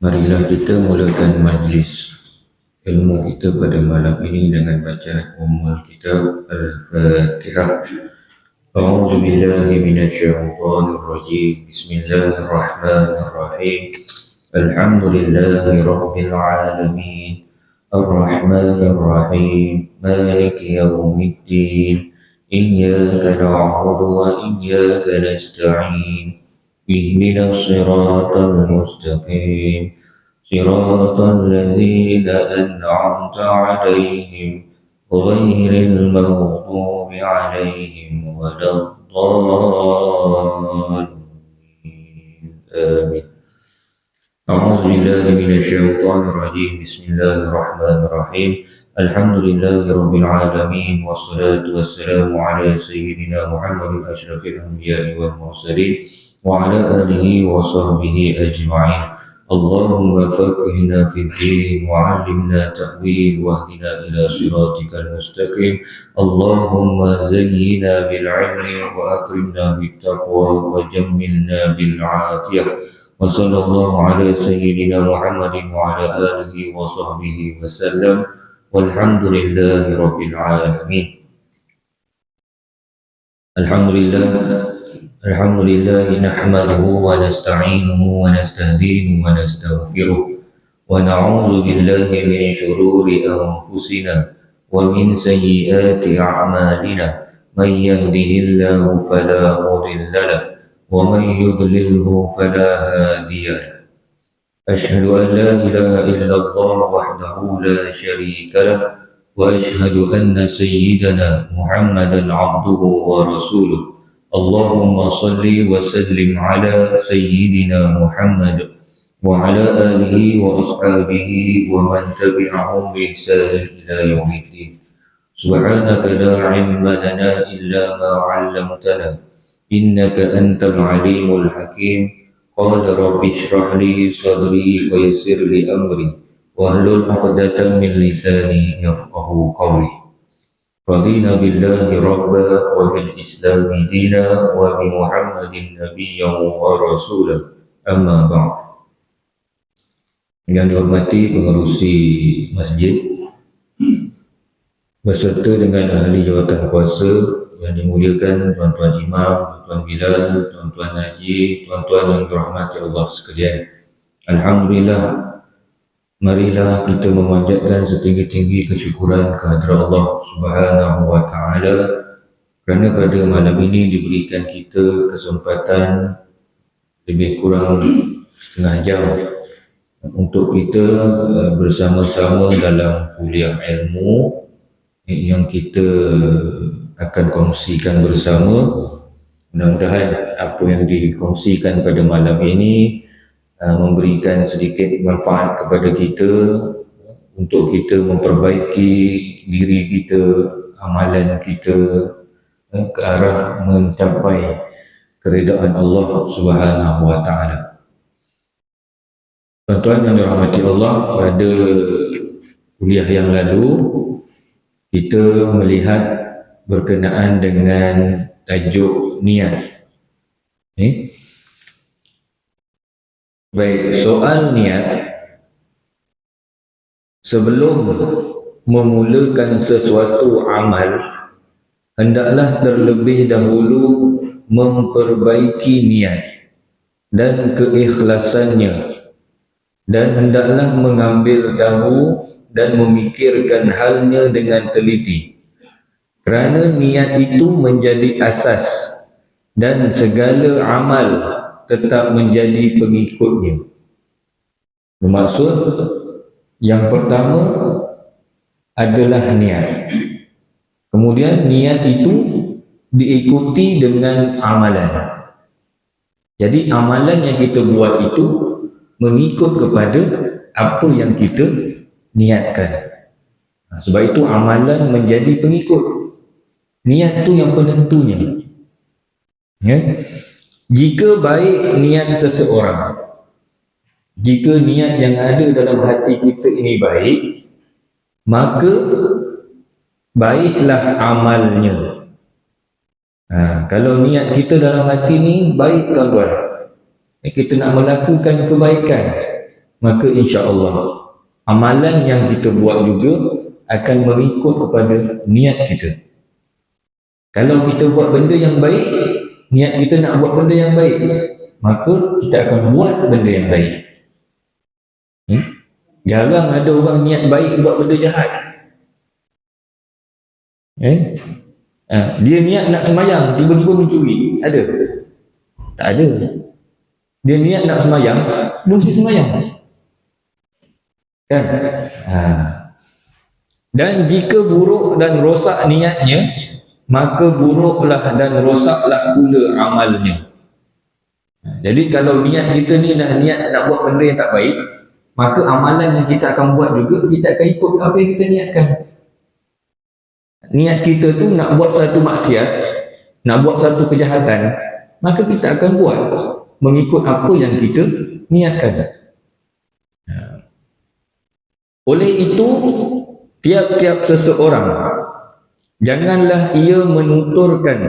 Marilah kita mulakan majlis ilmu kita pada malam ini dengan bacaan Ummul Kitab Al-Fatihah. A'udzu billahi minasyaitonir rajim. Bismillahirrahmanirrahim. Alhamdulillahi rabbil alamin. Ar-Rahmanir Rahim. Maliki yaumiddin. Iyyaka na'budu wa iyyaka nasta'in. اهدنا الصراط المستقيم صراط الذين أنعمت عليهم غير المغضوب عليهم ولا الضالين آمين. أعوذ بالله من الشيطان الرجيم. بسم الله الرحمن الرحيم. الحمد لله رب العالمين والصلاة والسلام على سيدنا محمد أشرف الأنبياء والمرسلين وعلى آله وصحبه أجمعين. اللهم فقهنا في الدين وعلمنا تأويل واهدنا إلى صراطك المستقيم. اللهم زينا بالعلم وأكرمنا بالتقوى وجملنا بالعافية. وصلى الله على سيدنا محمد وعلى آله وصحبه وسلم والحمد لله رب العالمين. الحمد لله نحمده ونستعينه ونستهديه ونستغفره ونعوذ بالله من شرور أنفسنا ومن سيئات أعمالنا. من يهده الله فلا مضل له ومن يضلله فلا هادي له. أشهد أن لا إله إلا الله وحده لا شريك له وأشهد أن سيدنا محمدا عبده ورسوله. اللهم صل وسلم على سيدنا محمد وعلى آله وأصحابه ومن تبعهم بإحسان إلى يوم الدين. سبحانك لا علم لنا إلا ما علمتنا إنك أنت العليم الحكيم. قال رب اشرح لي صدري ويسر لي أمري واحلل عقدة من لساني يفقه قولي. رضينا بالله ربا وبالإسلام دينا وبمحمد نبيا ورسولا. أما بعد. Yang dihormati pengerusi masjid beserta dengan ahli jawatan kuasa yang dimuliakan tuan-tuan imam, tuan Bilal, tuan-tuan Haji, tuan-tuan yang dirahmati Allah sekalian. Alhamdulillah, marilah kita memanjatkan setinggi-tinggi kesyukuran kehadrat Allah Subhanahu wa Ta'ala kerana pada malam ini diberikan kita kesempatan lebih kurang setengah jam untuk kita bersama-sama dalam kuliah ilmu yang kita akan kongsikan bersama. Mudah-mudahan apa yang dikongsikan pada malam ini memberikan sedikit manfaat kepada kita untuk kita memperbaiki diri kita, amalan kita ke arah mencapai keridaan Allah Subhanahu wa Ta'ala. Tuan-tuan yang dirahmati Allah, pada kuliah yang lalu kita melihat berkenaan dengan tajuk niat. Baik, soal niat. Sebelum memulakan sesuatu amal, hendaklah terlebih dahulu memperbaiki niat dan keikhlasannya, dan hendaklah mengambil tahu dan memikirkan halnya dengan teliti, kerana niat itu menjadi asas dan segala amal tetap menjadi pengikutnya. Bermaksud yang pertama adalah niat. Kemudian niat itu diikuti dengan amalan. Jadi amalan yang kita buat itu mengikut kepada apa yang kita niatkan. Sebab itu amalan menjadi pengikut. Niat itu yang penentunya. Jika baik niat seseorang, jika niat yang ada dalam hati kita ini baik, maka baiklah amalnya. Kalau niat kita dalam hati ni baik, tuan-tuan, kita nak melakukan kebaikan, maka insya-Allah amalan yang kita buat juga akan mengikut kepada niat kita. Kalau kita buat benda yang baik, niat kita nak buat benda yang baik, maka kita akan buat benda yang baik. Jarang ada orang niat baik buat benda jahat. Dia niat nak sembahyang, tiba-tiba mencuri. Ada? Tak ada. Dia niat nak sembahyang, dia mesti sembahyang. Kan? Dan jika buruk dan rosak niatnya, maka buruklah dan rosaklah pula amalnya. Jadi kalau niat kita ni dah niat nak buat benda yang tak baik, maka amalan yang kita akan buat juga, kita akan ikut apa yang kita niatkan. Niat kita tu nak buat satu maksiat, nak buat satu kejahatan, maka kita akan buat mengikut apa yang kita niatkan. Oleh itu, tiap-tiap seseorang janganlah ia menuturkan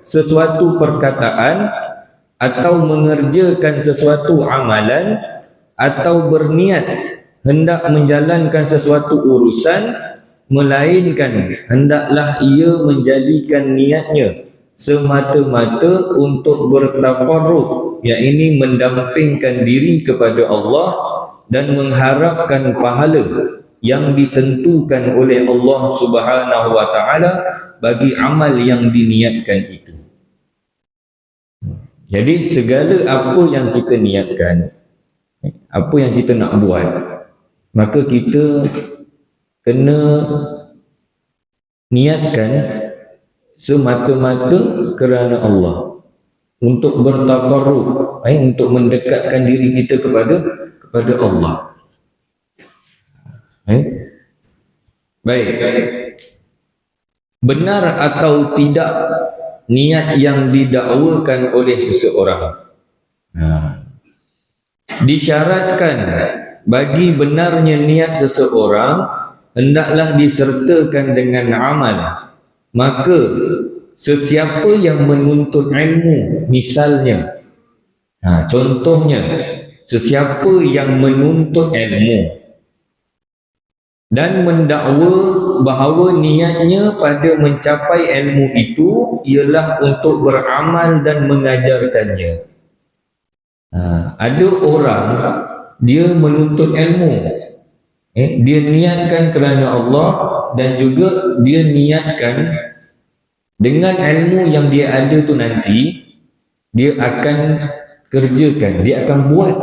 sesuatu perkataan atau mengerjakan sesuatu amalan atau berniat hendak menjalankan sesuatu urusan, melainkan hendaklah ia menjadikan niatnya semata-mata untuk bertaqarrub, iaitu mendampingkan diri kepada Allah dan mengharapkan pahala yang ditentukan oleh Allah Subhanahu wa taala bagi amal yang diniatkan itu. Jadi segala apa yang kita niatkan, apa yang kita nak buat, maka kita kena niatkan semata-mata kerana Allah, untuk bertaqarrub, untuk mendekatkan diri kita kepada Allah. Baik. Benar atau tidak niat yang didakwakan oleh seseorang? Disyaratkan bagi benarnya niat seseorang hendaklah disertakan dengan amal. Maka sesiapa yang menuntut ilmu, misalnya, contohnya, sesiapa yang menuntut ilmu dan mendakwa bahawa niatnya pada mencapai ilmu itu ialah untuk beramal dan mengajarkannya. Ada orang dia menuntut ilmu, dia niatkan kerana Allah, dan juga dia niatkan dengan ilmu yang dia ada tu nanti dia akan kerjakan, dia akan buat.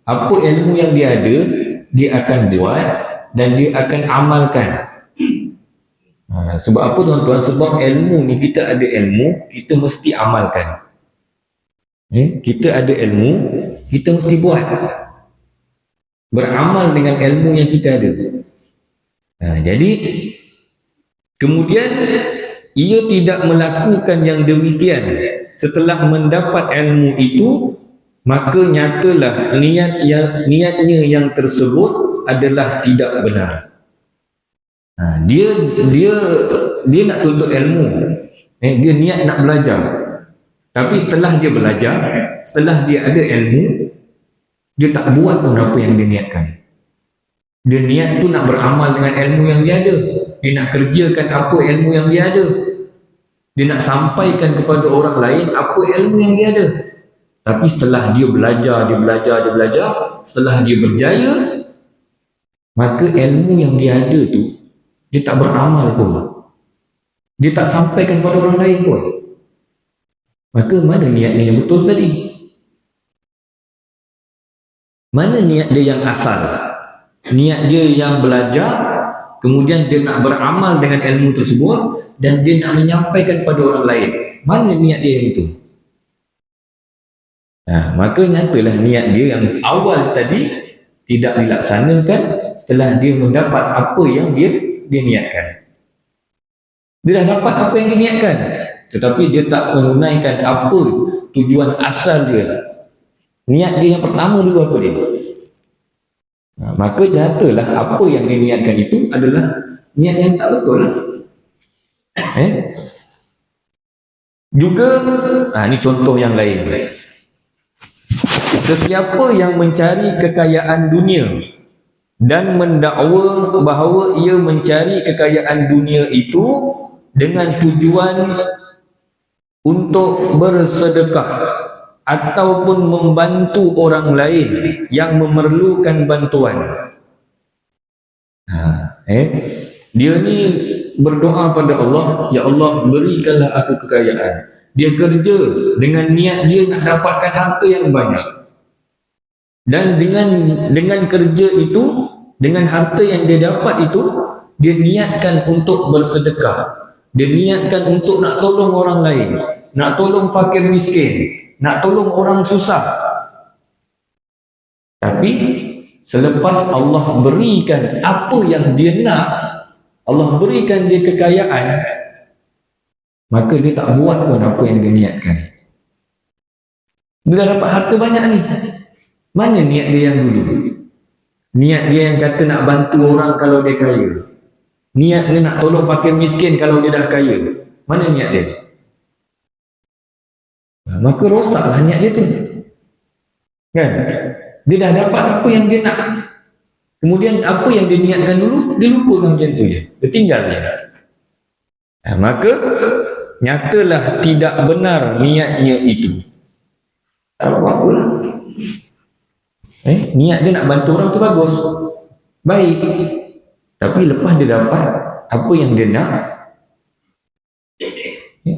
Apa ilmu yang dia ada, dia akan buat dan dia akan amalkan. Sebab apa tuan-tuan? Sebab ilmu ni, kita ada ilmu, kita mesti amalkan. Kita ada ilmu, kita mesti buat, beramal dengan ilmu yang kita ada. Jadi kemudian ia tidak melakukan yang demikian setelah mendapat ilmu itu, maka nyatalah niatnya yang tersebut adalah tidak benar. Dia nak tuntut ilmu, dia niat nak belajar, tapi setelah dia belajar, setelah dia ada ilmu, dia tak buat pun apa yang dia niatkan. Dia niat tu nak beramal dengan ilmu yang dia ada, dia nak kerjakan apa ilmu yang dia ada, dia nak sampaikan kepada orang lain apa ilmu yang dia ada. Tapi setelah dia belajar, setelah dia berjaya, maka ilmu yang dia ada tu dia tak beramal pun, dia tak sampaikan kepada orang lain pun. Maka mana niatnya yang betul tadi? Mana niat dia yang asal? Niat dia yang belajar, kemudian dia nak beramal dengan ilmu tersebut dan dia nak menyampaikan kepada orang lain. Mana niat dia yang itu? Maka nyatalah niat dia yang awal tadi tidak dilaksanakan setelah dia mendapat apa yang dia niatkan. Dia dah dapat apa yang dia niatkan, tetapi dia tak menunaikan apa tujuan asal dia. Niat dia yang pertama dulu apa dia? Maka nyatalah apa yang dia niatkan itu adalah niat yang tak betul. Juga, ini contoh yang lain. Sesiapa yang mencari kekayaan dunia dan mendakwa bahawa ia mencari kekayaan dunia itu dengan tujuan untuk bersedekah ataupun membantu orang lain yang memerlukan bantuan. Dia ni berdoa pada Allah, ya Allah berikanlah aku kekayaan. Dia kerja dengan niat dia nak dapatkan harta yang banyak. Dan dengan kerja itu, dengan harta yang dia dapat itu, dia niatkan untuk bersedekah. Dia niatkan untuk nak tolong orang lain, nak tolong fakir miskin, nak tolong orang susah. Tapi selepas Allah berikan apa yang dia nak, Allah berikan dia kekayaan, maka dia tak buat pun apa yang dia niatkan. Dia dah dapat harta banyak ni, mana niat dia yang dulu? Niat dia yang kata nak bantu orang kalau dia kaya, niat dia nak tolong fakir miskin kalau dia dah kaya. Mana niat dia? Maka rosaklah niat dia tu, kan? Dia dah dapat apa yang dia nak, kemudian apa yang dia niatkan dulu dia lupakan macam tu je, dia tinggal je. Maka nyatalah tidak benar niatnya itu. Tak apa-apa lah. Niat dia nak bantu orang tu bagus, baik. Tapi lepas dia dapat apa yang dia nak,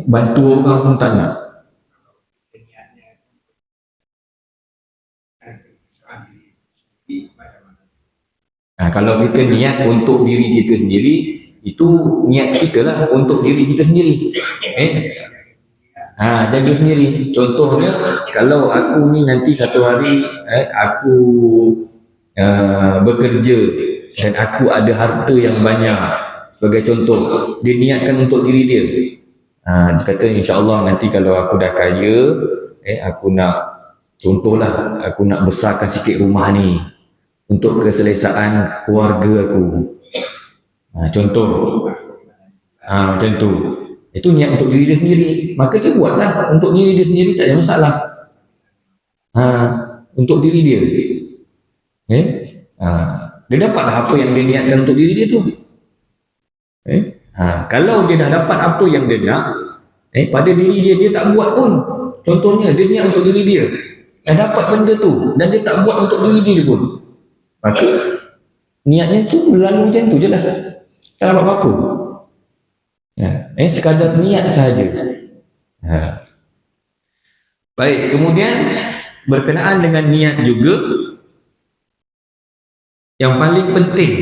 bantu orang pun tak nak. Kalau kita niat untuk diri kita sendiri, itu niat kita lah untuk diri kita sendiri. Jaga sendiri. Contohnya, kalau aku ni nanti satu hari aku bekerja dan aku ada harta yang banyak, sebagai contoh, dia niatkan untuk diri dia. Dia kata insya-Allah nanti kalau aku dah kaya, aku nak, contohlah, aku nak besarkan sikit rumah ni untuk keselesaan keluarga aku. Contoh macam tu. Itu niat untuk diri dia sendiri, maka dia buatlah untuk diri dia sendiri, tak ada masalah. Untuk diri dia, dia dapatlah apa yang dia niatkan untuk diri dia tu. Kalau dia dah dapat apa yang dia nak, pada diri dia, dia tak buat pun. Contohnya dia niat untuk diri dia, dah dapat benda tu dan dia tak buat untuk diri dia pun, maka niatnya tu lalu macam tu je lah, tak dapat apa-apa. Sekadar niat sahaja. Baik, kemudian berkenaan dengan niat juga, yang paling penting,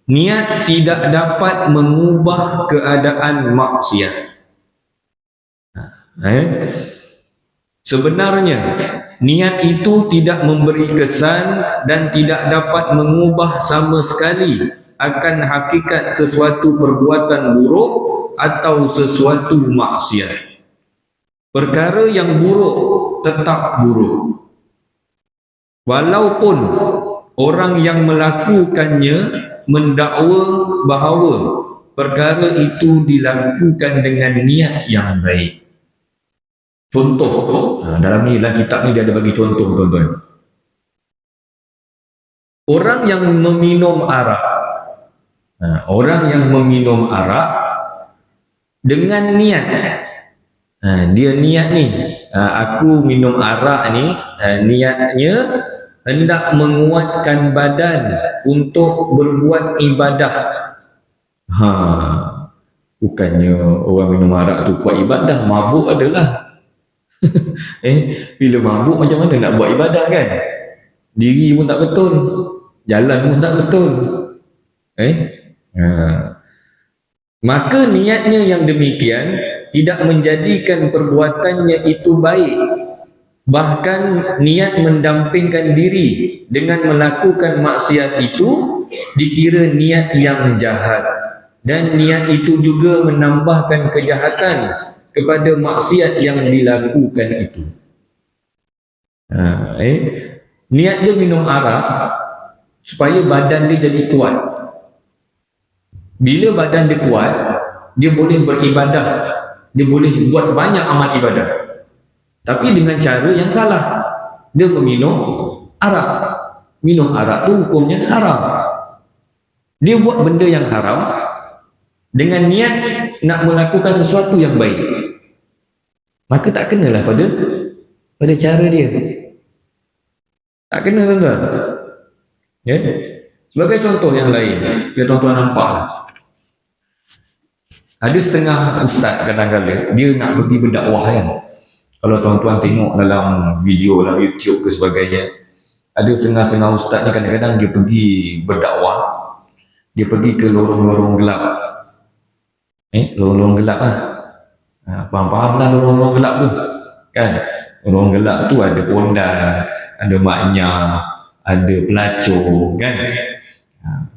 niat tidak dapat mengubah keadaan maksiat. Sebenarnya niat itu tidak memberi kesan dan tidak dapat mengubah sama sekali akan hakikat sesuatu perbuatan buruk atau sesuatu maksiat. Perkara yang buruk tetap buruk, walaupun orang yang melakukannya mendakwa bahawa perkara itu dilakukan dengan niat yang baik. Contoh, dalam kitab ni dia ada bagi contoh, tuan-tuan. Orang yang meminum arak, dengan niat, dia niat ni, aku minum arak ni, niatnya hendak menguatkan badan untuk berbuat ibadah. Bukannya orang minum arak tu buat ibadah, mabuk adalah. Bila mabuk macam mana nak buat ibadah, kan? Diri pun tak betul, jalan pun tak betul. Maka niatnya yang demikian tidak menjadikan perbuatannya itu baik. Bahkan niat mendampingkan diri dengan melakukan maksiat itu dikira niat yang jahat, dan niat itu juga menambahkan kejahatan kepada maksiat yang dilakukan itu. Niat dia minum arak supaya badan dia jadi kuat. Bila badan dia kuat, dia boleh beribadah, dia boleh buat banyak amal ibadah, tapi dengan cara yang salah. dia meminum arak. Minum arak tu hukumnya haram. Dia buat benda yang haram dengan niat nak melakukan sesuatu yang baik, maka tak kenalah pada cara dia. Tak kena, tuan-tuan. Ya? Sebagai contoh yang lain, biar tuan-tuan nampak lah. Ada setengah ustaz kadang-kadang dia nak pergi berdakwah kan. Kalau tuan-tuan tengok dalam video dalam YouTube ke sebagainya, ada setengah-setengah ustaz ni kadang-kadang dia pergi berdakwah, dia pergi ke lorong-lorong gelap. Lorong-lorong gelap lah. Faham-faham lah lorong-lorong gelap tu kan. Lorong gelap tu ada pondan, ada maknya, ada pelacur kan.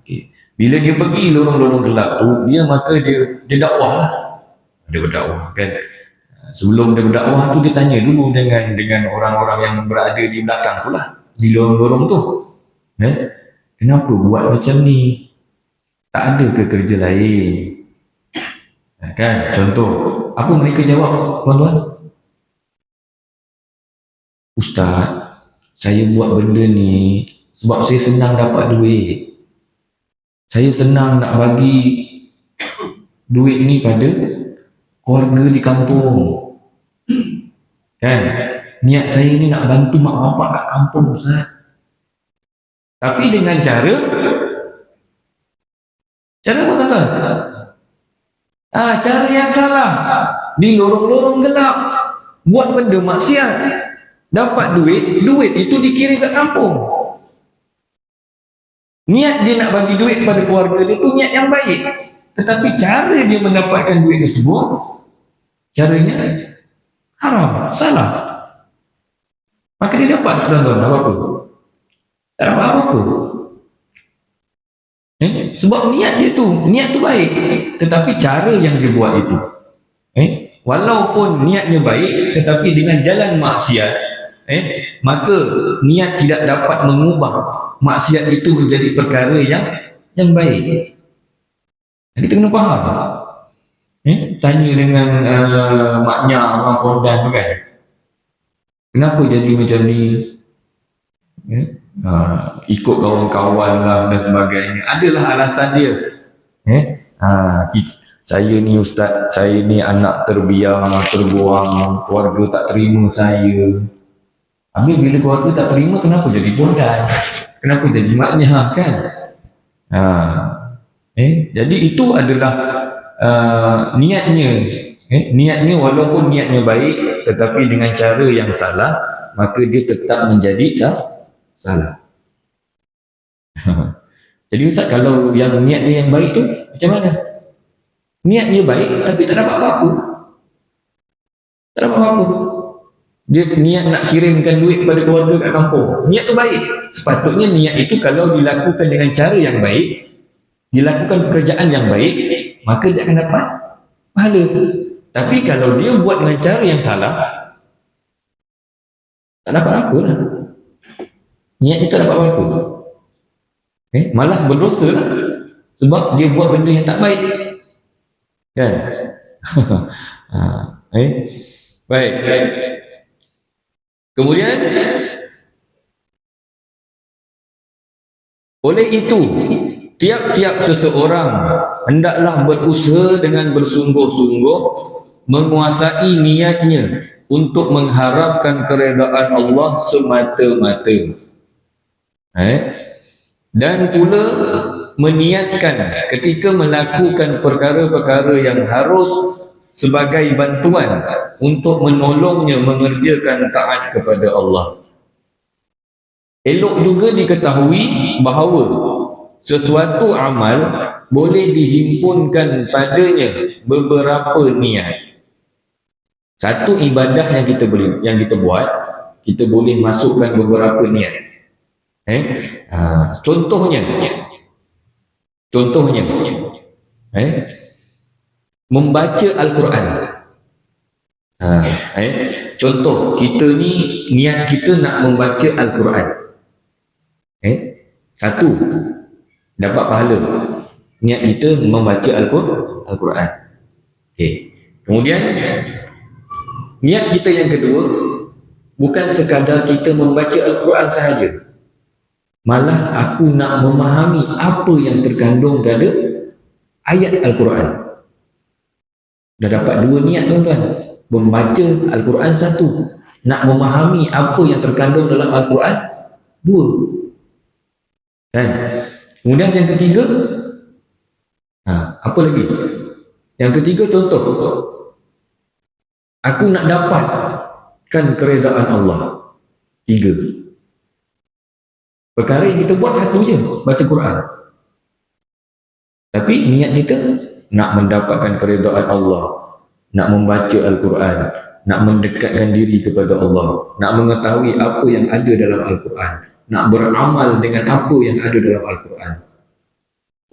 Okay. Bila dia pergi lorong-lorong gelap tu, maka dia dakwah lah. Dia berdakwah kan. Sebelum dia berdakwah tu, dia tanya dulu dengan orang-orang yang berada di belakang tu lah, di lorong-lorong tu. Kenapa buat macam ni? Tak ada ke kerja lain? Kan, contoh. Apa mereka jawab, tuan-tuan? Ustaz, saya buat benda ni sebab saya senang dapat duit. Saya senang nak bagi duit ni pada keluarga di kampung. Kan? Niat saya ni nak bantu mak bapak kat kampung, Ustaz. Tapi dengan cara apa, tuan-tuan? Cara yang salah. Di lorong-lorong gelap, buat benda maksiat, dapat duit itu dikirim kat kampung. Niat dia nak bagi duit pada keluarga dia tu niat yang baik, tetapi cara dia mendapatkan duit tersebut, caranya haram, salah. Maka dia dapat tak, tuan-tuan, apa-apa? Tak dapat apa-apa. Sebab niat tu baik, tetapi cara yang dia buat itu, walaupun niatnya baik, tetapi dengan jalan maksiat, maka niat tidak dapat mengubah maksiat itu menjadi perkara yang baik. Kita kena faham. Tanya dengan maknya orang pondan tu kan, kenapa jadi macam ni? Ikut kawan-kawan lah dan sebagainya. Adalah alasan dia. Saya ni ustaz, saya ni anak terbiar, terbuang, keluarga tak terima saya. Habis bila keluarga tak terima, kenapa jadi pondan? Kenapa jadi maknya kan? Jadi itu adalah niatnya. Niatnya walaupun niatnya baik, tetapi dengan cara yang salah, maka dia tetap menjadi salah. Jadi ustaz, kalau yang niatnya yang baik tu macam mana? Niatnya baik tapi tak dapat apa-apa. Tak dapat apa-apa. Dia niat nak kirimkan duit pada keluarga kat kampung. Niat tu baik. Sepatutnya niat itu kalau dilakukan dengan cara yang baik, dilakukan pekerjaan yang baik, maka dia akan dapat pahala. Tapi kalau dia buat dengan cara yang salah, tak dapat apa lah. Niat itu tak dapat apa-apa. Malah berdosa lah. Sebab dia buat benda yang tak baik. Kan? Baik. Kemudian, oleh itu, tiap-tiap seseorang hendaklah berusaha dengan bersungguh-sungguh menguasai niatnya untuk mengharapkan keredaan Allah semata-mata. Dan pula meniatkan ketika melakukan perkara-perkara yang harus sebagai bantuan untuk menolongnya mengerjakan taat kepada Allah. Elok juga diketahui bahawa sesuatu amal boleh dihimpunkan padanya beberapa niat. Satu ibadah yang kita buat, kita boleh masukkan beberapa niat. Contohnya, membaca Al-Quran. Contoh, kita ni niat kita nak membaca Al-Quran. Satu, dapat pahala. Niat kita membaca Al-Quran. Kemudian, niat kita yang kedua, bukan sekadar kita membaca Al-Quran sahaja, malah aku nak memahami apa yang terkandung pada ayat Al-Quran. Dah dapat dua niat tuan-tuan. Membaca Al-Quran satu, nak memahami apa yang terkandung dalam Al-Quran dua. Kan? Kemudian yang ketiga, apa lagi? Yang ketiga contoh, aku nak dapatkan keredaan Allah. Tiga. Perkara yang kita buat satu je, baca Quran. Tapi niat kita nak mendapatkan keredaan Allah, nak membaca Al-Quran, nak mendekatkan diri kepada Allah, nak mengetahui apa yang ada dalam Al-Quran, nak beramal dengan apa yang ada dalam Al-Quran.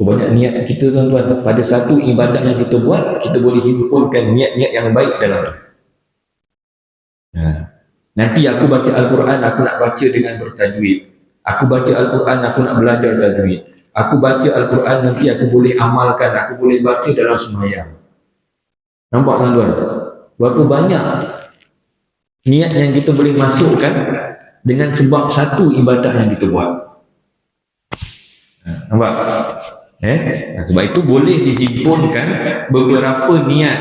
Banyak niat kita tuan-tuan, pada satu ibadah yang kita buat, kita boleh himpunkan niat-niat yang baik dalam itu. Nanti aku baca Al-Quran, aku nak baca dengan bertajwid. Aku baca Al-Quran, aku nak belajar tajwid. Aku baca Al-Quran, nanti aku boleh amalkan, aku boleh baca dalam sembahyang. Nampak tuan-tuan? Berapa banyak niat yang kita boleh masukkan dengan sebab satu ibadah yang kita buat. Nampak? Sebab itu boleh dihimpunkan beberapa niat.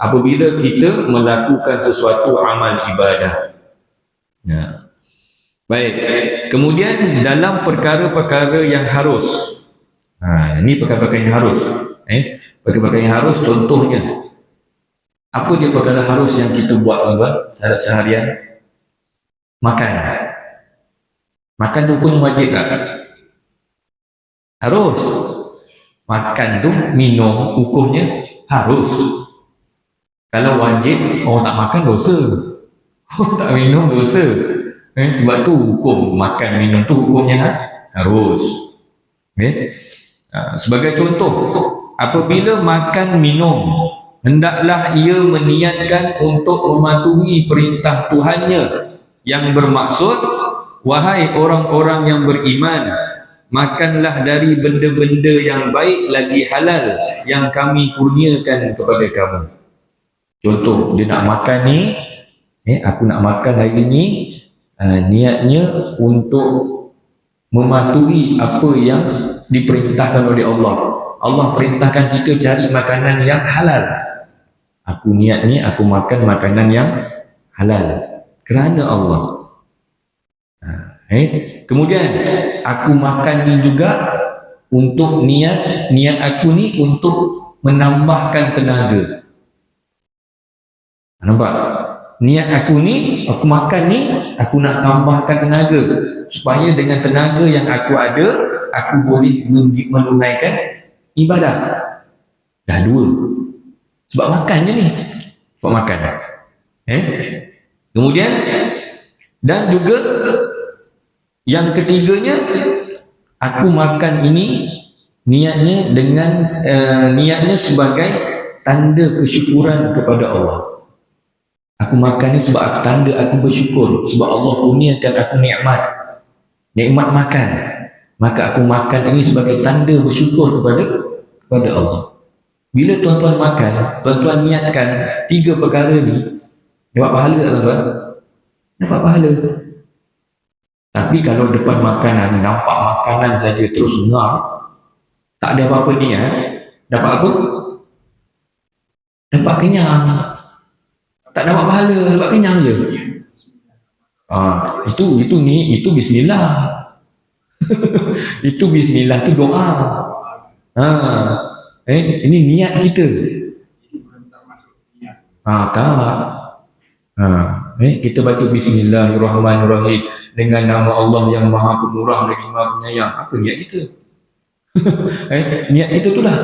Apabila kita melakukan sesuatu amal ibadah. Baik. Kemudian dalam perkara-perkara yang harus. Ini perkara-perkara yang harus. Perkara-perkara yang harus contohnya. Apa dia perkara harus yang kita buat seharian? Makan. Makan tu pun wajib tak? Harus. Makan tu, minum, hukumnya harus. Kalau wajib, orang tak makan dosa. Orang tak minum dosa. Sebab tu hukum makan minum tu hukumnya harus. Sebagai contoh, apabila makan minum, hendaklah ia meniatkan untuk mematuhi perintah Tuhannya yang bermaksud, wahai orang-orang yang beriman, makanlah dari benda-benda yang baik lagi halal yang kami kurniakan kepada kamu. Contoh, dia nak makan ni, aku nak makan hari ni, niatnya untuk mematuhi apa yang diperintahkan oleh Allah. Allah perintahkan kita cari makanan yang halal. Aku niat ni, aku makan makanan yang halal kerana Allah. Kemudian aku makan ni juga untuk niat aku ni untuk menambahkan tenaga. Nampak? Niat aku ni, aku makan ni, aku nak tambahkan tenaga supaya dengan tenaga yang aku ada, aku boleh menunaikan ibadah. Dah dua. Sebab makan je ni. Sebab makan. Kemudian, dan juga yang ketiganya, aku makan ini niatnya dengan niatnya sebagai tanda kesyukuran kepada Allah. Aku makan ni sebab aku tanda aku bersyukur, sebab Allah kurniakan aku nikmat makan. Maka aku makan ini sebagai tanda bersyukur kepada Allah. Bila tuan-tuan makan, tuan-tuan niatkan tiga perkara ni, dapat pahala tak tuan-tuan? Dapat pahala. Tapi kalau depan makanan, nampak makanan saja terus ngap, tak ada apa-apa niat, dapat apa? Dapat kenyang. Tak dapat pahala, dapat kenyang je. Itu bismillah. Itu bismillah tu doa. Ini niat kita. Kita baca bismillahirrahmanirrahim dengan nama Allah yang Maha Pemurah lagi Maha Penyayang. Apa niat kita? Niat kita tu lah.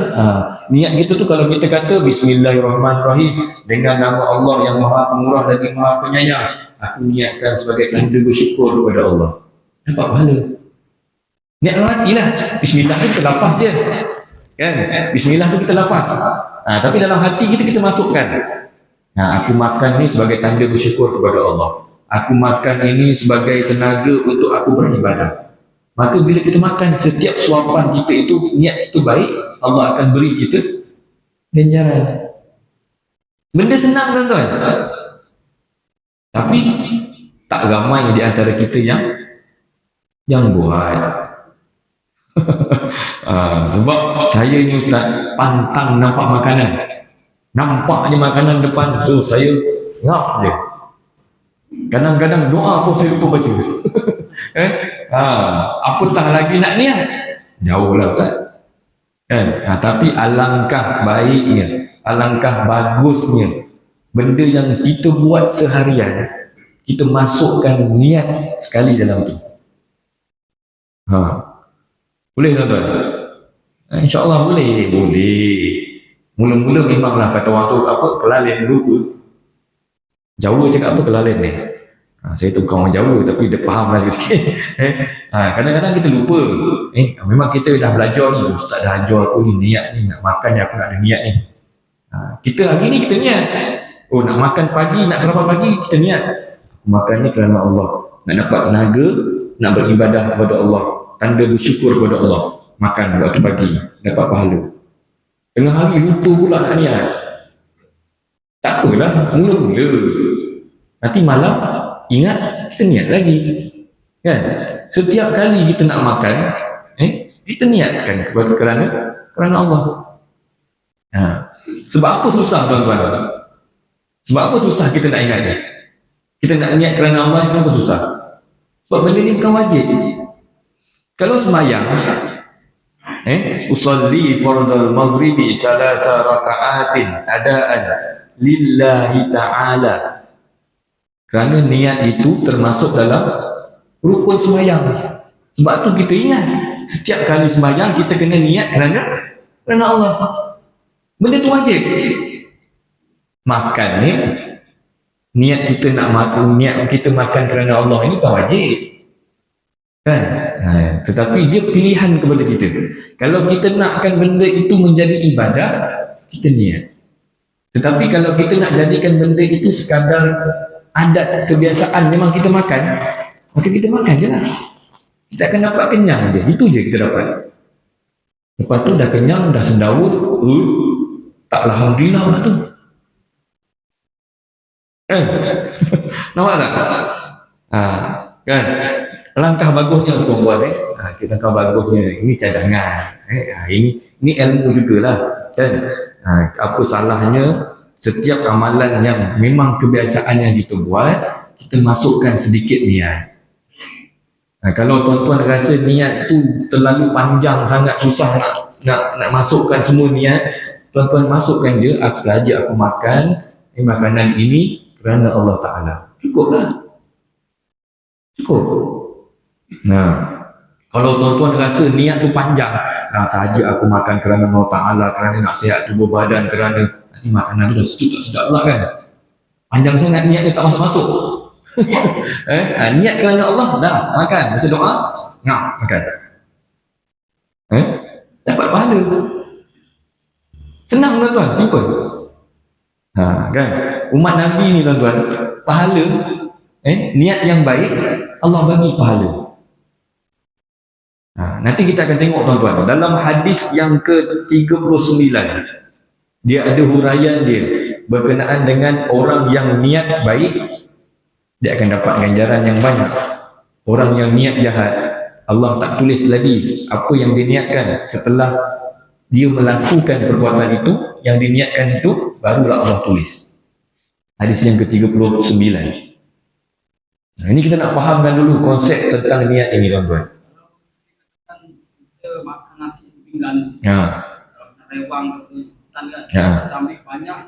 Niat kita tu kalau kita kata bismillahirrahmanirrahim dengan nama Allah yang Maha Pemurah lagi Maha Penyayang, aku niatkan sebagai tanda bersyukur kepada Allah. Dapat pahala. Niat hati lah. Bismillah tu kita lafaz je. Kan? Bismillah tu kita lafaz. Tapi dalam hati kita masukkan. Aku makan ni sebagai tanda bersyukur kepada Allah. Aku makan ini sebagai tenaga untuk aku beribadah. Maka bila kita makan, setiap suapan kita itu, niat kita baik, Allah akan beri kita ganjaran. Benda senang tuan-tuan. Tapi tak ramai di antara kita yang buat. Sebab saya ni Ustaz pantang nampak makanan. Nampak je makanan depan, so saya ngap je. Kadang-kadang doa pun saya lupa baca. Apatah lagi nak niat. Jauh lah Ustaz. Tapi alangkah baiknya, alangkah bagusnya benda yang kita buat seharian, kita masukkan niat sekali dalam tu. Boleh tuan-tuan? InsyaAllah boleh. Mula-mula memanglah kata orang tu apa, kelalen dulu tu. Jawa cakap apa kelalen ni? Saya tu bukan orang Jawa tapi dia faham lah sikit-sikit. Kadang-kadang kita lupa. Memang kita dah belajar ni, Ustaz dah ajar aku ni, niat ni, nak makan ni aku nak ada niat ni. Kita hari ni kita niat. Nak makan pagi, nak sarapan pagi, kita niat. Makan ni kerana Allah. Nak dapat tenaga, nak beribadah kepada Allah. Tanda bersyukur kepada Allah. Makan waktu pagi, dapat pahala. Tengah hari lupa pula nak niat. Tak apalah, mula-mula. Nanti malam, ingat, kita niat lagi. Kan? Setiap kali kita nak makan, kita niatkan kerana Allah. Sebab apa susah tuan-tuan? Sebab apa susah kita nak ingat dia? Kita nak niat kerana Allah, kenapa susah? Sebab benda ni bukan wajib. Kalau sembahyang, usalli fardal maghribi salasa raka'atin adaan lillahi ta'ala. Kerana niat itu termasuk dalam rukun sembahyang. Sebab tu kita ingat, setiap kali sembahyang kita kena niat kerana Allah. Benda tu wajib. Makan ni, niat kita nak makan, niat kita makan kerana Allah ini bukan wajib. Kan? Tetapi dia pilihan kepada kita. Kalau kita nakkan benda itu menjadi ibadah, kita niat. Tetapi kalau kita nak jadikan benda itu sekadar adat, kebiasaan, memang kita makan, maka kita makan je lah. Kita akan dapat kenyang je. Itu je kita dapat. Lepas tu dah kenyang, dah sendawa, tak alhamdulillah lah tu. Nampak tak? Kan? Langkah bagusnya untuk buat kita langkah bagusnya ini cadangan. Ini ilmu jugalah. Kan? Apa salahnya setiap amalan yang memang kebiasaan yang kita buat, kita masukkan sedikit niat. Kalau tuan-tuan rasa niat tu terlalu panjang sangat, susah nak masukkan semua niat, tuan-tuan masukkan je, sengaja aku makan makanan ini kerana Allah Ta'ala. Cukuplah. Cukup. Kalau tuan-tuan rasa niat tu panjang, sahaja aku makan kerana Allah Ta'ala, kerana nak sihat tubuh badan, kerana nanti makanan tu dah sedap pula kan. Panjang sangat niatnya tak masuk-masuk. Niat kerana Allah, dah makan, baca doa, makan. Dapat pahala. Senang tuan-tuan, simple. Kan? Umat Nabi ni tuan-tuan, pahala, niat yang baik, Allah bagi pahala. Nanti kita akan tengok tuan-tuan, dalam hadis yang ke-39, dia ada huraian dia berkenaan dengan orang yang niat baik, dia akan dapat ganjaran yang banyak. Orang yang niat jahat, Allah tak tulis lagi apa yang diniatkan. Setelah dia melakukan perbuatan itu, yang diniatkan itu, barulah Allah tulis. Hadis yang ke-39. Ini kita nak fahamkan dulu konsep tentang niat ini tuan-tuan. Kita makan nasi pinggan, rewang ke hutan kan, kita ambil banyak,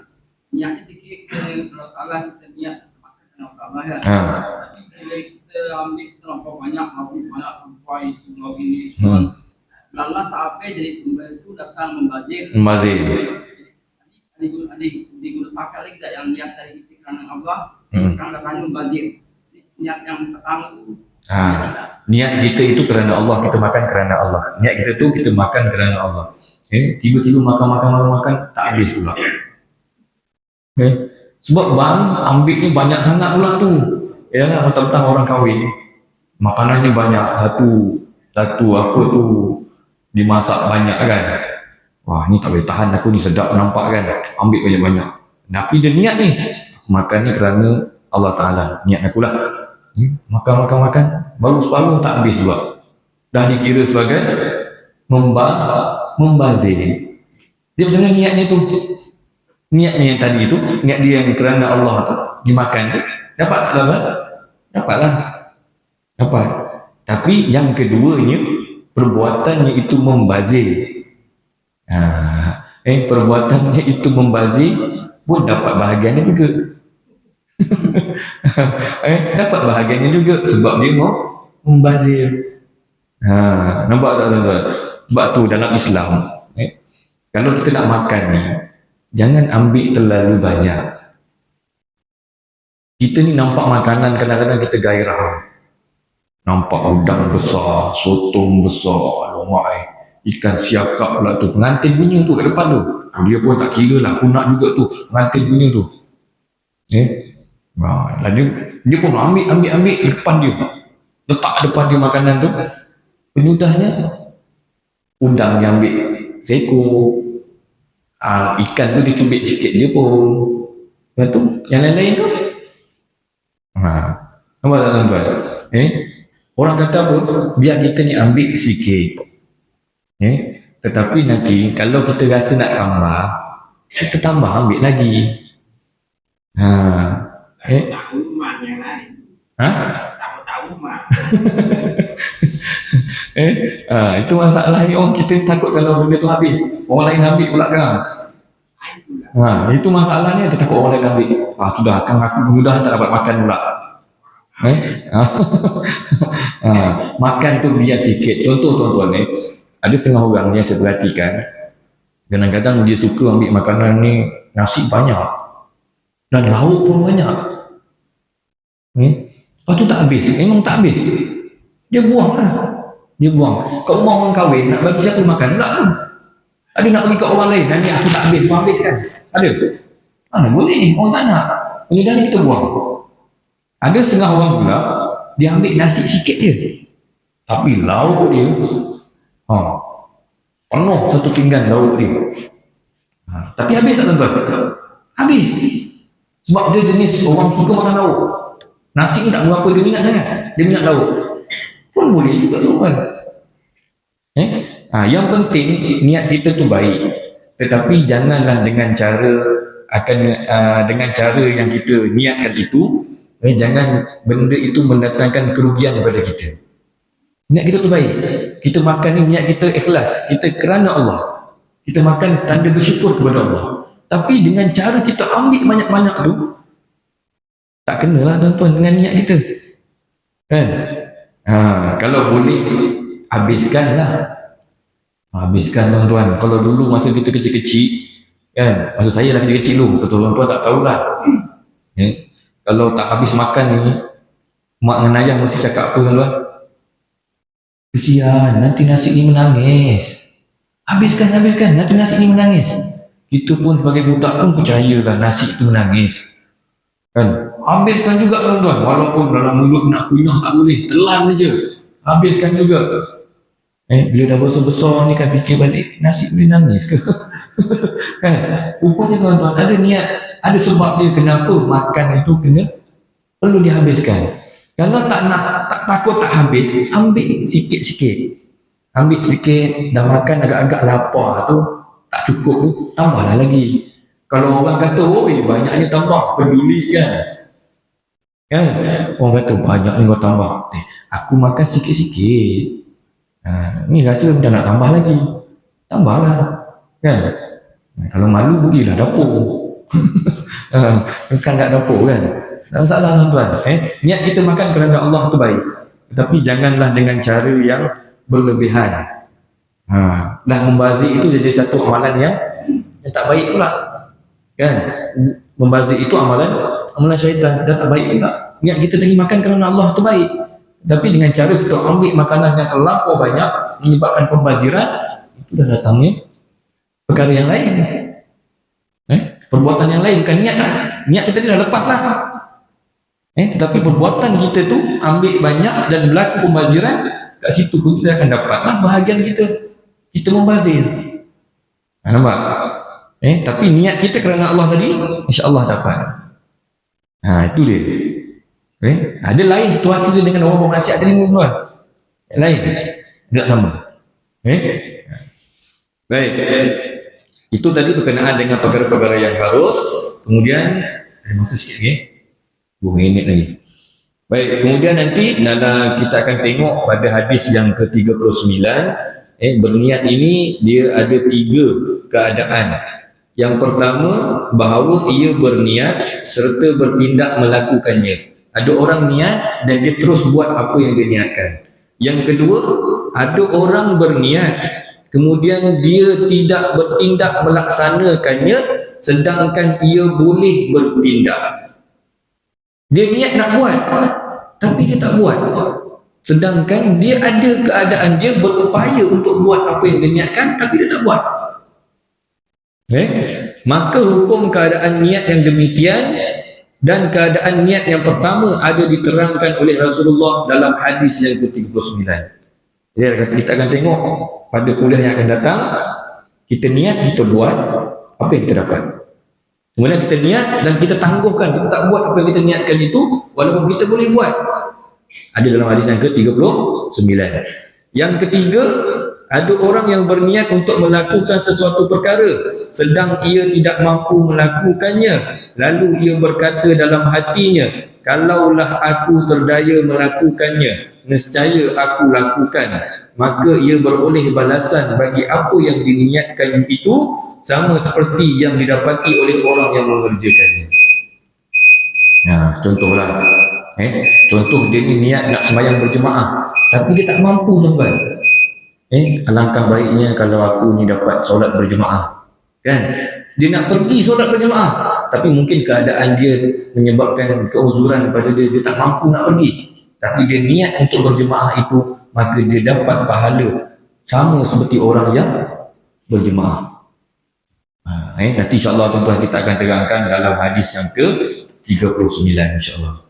niatnya sikit, kalau kalah kita niat makan kena kalah kan. Tapi bila kita ambil terlampau banyak, habis banyak sampai semua ini, lama sampai jadi tumbal itu datang membazir. Digunakan pakai lagi tak yang niat tadi kita kerana Allah, sekarang datang membazir. Niat yang pertama itu. Niat kita itu kerana Allah, kita makan kerana Allah. Niat kita tu kita makan kerana Allah. Tiba-tiba makan tak habis pula. Sebab bang ambil ni banyak sangat pula tu. Ya kan, tentang orang kahwin, makanannya banyak, satu apa tu dimasak banyak kan. Wah, ni tak boleh tahan aku ni, sedap nampak kan. Ambil banyak-banyak. Tapi dia niat ni, makan ni kerana Allah Ta'ala, niat aku lah. Makan, baru separuh tak habis juga. Dah dikira sebagai membazir. Dia macam mana niatnya tu? Niatnya yang tadi tu, niat dia yang kerana Allah tu, dimakan tu, dapat tak dapat? Dapatlah. Dapat. Tapi yang keduanya, perbuatannya itu membazir. Perbuatannya itu membazir pun dapat bahagiannya juga. Dapat bahagiannya juga sebab dia mau membazir. Nampak tak tuan-tuan? Sebab tu dalam Islam, kalau kita nak makan ni, jangan ambil terlalu banyak. Kita ni nampak makanan kadang-kadang kita gairah. Nampak udang besar, sotong besar, ikan siakap pula tu, pengantin punya tu kat depan tu. Dia pun tak kira lah, aku nak juga tu, pengantin punya tu. Lalu dia pun ambil depan dia. Letak depan dia makanan tu. Penyudahnya, udang yang ambil seekor, ikan tu dicubit sikit je pun. Lepas tu, yang lain-lain tu. Nampak tak tuan-tuan? Orang kata apa? Biar kita ni ambil sikit. Tetapi nanti kalau kita rasa nak tambah, kita tambah ambil lagi. Tahu mak yang lain. Tahu mak. Itu masalahnya orang kita takut kalau benda tu habis, orang lain ambil pula kan. Itu masalahnya, kita takut orang lain ambil. Sudah, akan aku mudah tak dapat makan pula. Makan tu biar sikit. Contoh tuan-tuan, ada setengah orang yang saya perhatikan, kadang-kadang dia suka ambil makanan ni, nasi banyak dan lauk pun banyak. Lepas tu tak habis, memang tak habis, dia buang lah. Dia buang. Kau rumah orang kahwin, nak bagi siapa makan pula kan? Ada nak bagi kat orang lain, nanti aku tak habis, kau habis kan? Ada? Mana boleh, orang tak nak. Penyudah ni kita buang. Ada setengah orang pula, dia ambil nasi sikit je, tapi lauk dia penuh satu pinggan lauk dia. Tapi habis tak tuan-tuan? Habis. Sebab dia jenis orang suka makan lauk. Nasi ni tak berapa dia minat sangat, dia minat lauk. Pun boleh juga tuan-tuan. Yang penting niat kita tu baik, tetapi janganlah dengan cara yang kita niatkan itu, jangan benda itu mendatangkan kerugian kepada kita. Niat kita tu baik, kita makan ni niat kita ikhlas, kita kerana Allah, kita makan tanda bersyukur kepada Allah. Tapi dengan cara kita ambil banyak-banyak tu, tak kenalah tuan-tuan dengan niat kita kan. Kalau boleh habiskanlah. Habiskan tuan-tuan. Kalau dulu masa kita kecil-kecil kan, masa saya lah kecil-kecil dulu, tuan-tuan tak tahulah. Kalau tak habis makan ni, mak dengan ayah mesti cakap apa tuan-tuan? Kesian, nanti nasi ni menangis. Habiskan, nanti nasi ni menangis. Kita pun sebagai budak pun percayalah nasi tu menangis kan. Habiskan juga tuan-tuan, walaupun dalam mulut nak kunyah tak boleh, telan je, habiskan juga. Bila dah besar-besar ni kan fikir balik, nasi boleh nangis ke? Kan? Rupanya tuan-tuan, ada niat, ada sebab dia kenapa makan itu perlu dihabiskan. Kalau tak takut tak habis, ambil sikit-sikit. Ambil sedikit, dah makan agak-agak lapar tu, tak cukup tu, tambahlah lagi. Kalau orang kata, banyaknya tambah, peduli kan? Orang kata, banyak ni kau tambah. Aku makan sikit-sikit. Ni rasa macam nak tambah lagi. Tambahlah. Kan? Kalau malu, pergilah dapur. Bukan kat dapur kan? Tak masalah tuan-tuan. Niat kita makan kerana Allah tu baik. Tapi janganlah dengan cara yang berlebihan. Dah membazir itu jadi satu amalan yang tak baik pula. Kan? Membazir itu amalan syaitan. Dah tak baik pula. Niat kita tadi makan kerana Allah tu baik. Tapi dengan cara kita ambil makanan yang terlampau banyak, menyebabkan pembaziran, itu dah datangnya perkara yang lain. Perbuatan yang lain, bukan niat lah. Niat kita dah lepas lah. Tetapi perbuatan kita tu ambil banyak dan berlaku pembaziran, kat situ pun kita akan dapatlah bahagian kita membazir. Nampak? Tapi niat kita kerana Allah tadi, insya-Allah dapat. Itu dia. Ada lain situasi dia dengan orang bermaksiat tadi tuan. Lain. Tak sama. Baik. Itu tadi berkenaan dengan perkara-perkara yang harus. Kemudian ada masa sikit lagi. 2 minit lagi. Baik, kemudian nanti kita akan tengok pada hadis yang ke-39. Berniat ini dia ada 3 keadaan. Yang pertama, bahawa ia berniat serta bertindak melakukannya. Ada orang niat dan dia terus buat apa yang dia niatkan. Yang kedua, ada orang berniat kemudian dia tidak bertindak melaksanakannya, sedangkan ia boleh bertindak. Dia niat nak buat, tapi dia tak buat. Sedangkan dia ada keadaan dia berupaya untuk buat apa yang dia niatkan, tapi dia tak buat. Maka hukum keadaan niat yang demikian dan keadaan niat yang pertama ada diterangkan oleh Rasulullah dalam hadis yang ke-39. Jadi kita akan tengok pada kuliah yang akan datang, kita niat, kita buat, apa yang kita dapat. Kemudian kita niat dan kita tangguhkan, kita tak buat apa yang kita niatkan itu, walaupun kita boleh buat. Ada dalam hadis yang ke-39. Yang ketiga, ada orang yang berniat untuk melakukan sesuatu perkara, sedang ia tidak mampu melakukannya, lalu ia berkata dalam hatinya, kalaulah aku terdaya melakukannya, nescaya aku lakukan. Maka ia beroleh balasan bagi apa yang diniatkan itu, sama seperti yang didapati oleh orang yang mengerjakannya. Contohlah, contoh dia ni niat nak sembahyang berjemaah, tapi dia tak mampu tuan-tuan. Alangkah baiknya kalau aku ni dapat solat berjemaah, kan? Dia nak pergi solat berjemaah, tapi mungkin keadaan dia menyebabkan keuzuran pada dia, dia tak mampu nak pergi. Tapi dia niat untuk berjemaah itu, maka dia dapat pahala sama seperti orang yang berjemaah. Nanti insyaAllah tuan-tuan kita akan terangkan dalam hadis yang ke-39 insyaAllah.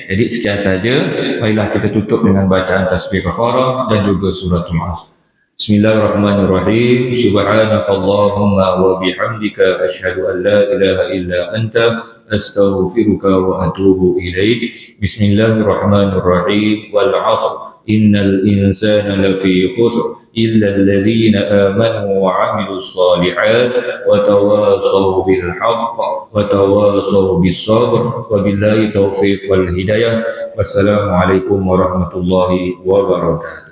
Jadi sekian saja. Marilah kita tutup dengan bacaan tasbih kafarah dan juga suratul Asr. Bismillahirrahmanirrahim. Subhanakallahumma wa bihamdika asyhadu an la ilaha illa anta astaghfiruka wa atubu ilaik. Bismillahirrahmanirrahim. Wal 'ashr innal insana lafi khusr إلا الذين آمنوا وعملوا الصالحات وتواصوا بالحق وتواصوا بالصبر وبالله التوفيق والهداية والسلام عليكم ورحمة الله وبركاته.